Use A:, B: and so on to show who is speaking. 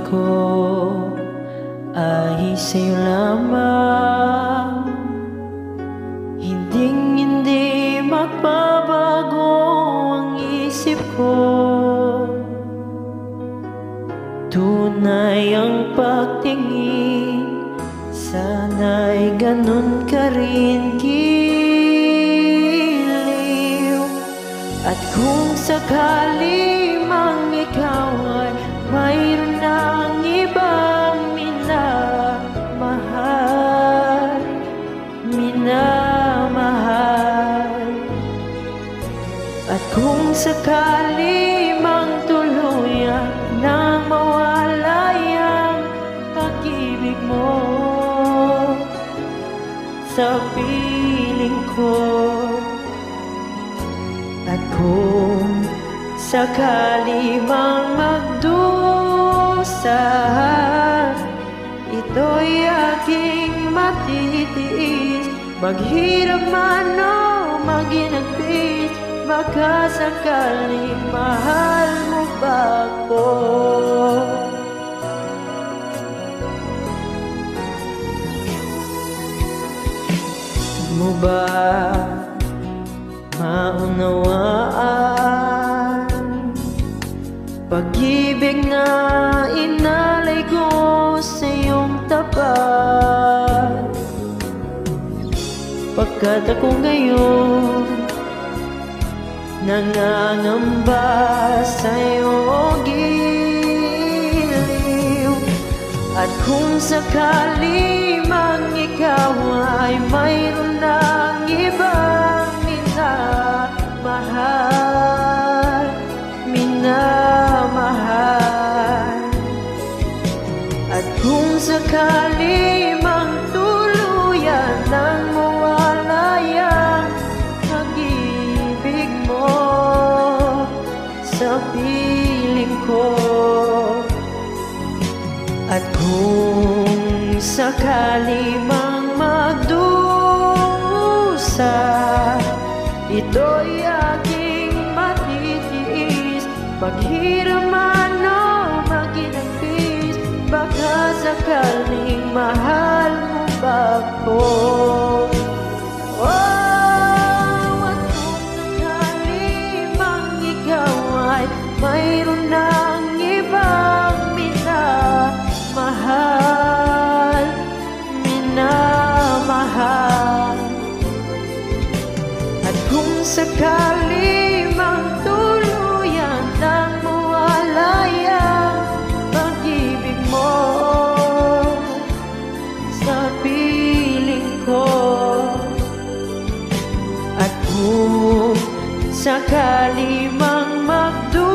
A: ko ay sa'yo lamang. Hindi magbabago ang isip ko. Tunay ang pagtingin, sana'y ganun ka rin giliw. At kung sakali mang ikaw ay mayroon ng ibang minamahal, at kung sakali mang tuluyan nang mawala ang pag-ibig mo sa piling ko, at kung sakali mang magdusa, ito'y aking matitiis. Maghirap man o maginagpis, baka sakaling mahal mo ba ako? Mo ba maunawaan pag-ibig na inalay ko sa iyong tapat? Pagkat ako ngayon nangangamba sa iyong giliw. At kung sakali mang ikaw ay mayroon ng ibang minamahal, at kung sakali mang tuluyan ng mawala ang pag-ibig mo sa piling ko, at kung sakali mang magdusa, ito'y aking matitiis. Maghirap man o maginagpis, baka sakaling mahal mo ba ako? At kung sakali mang ikaw ay mayroon ng ibang minamahal, at kung sakali mang tuluyan nang mawala ang pag-ibig mo sa piling ko, at kung sakali mang magdusa,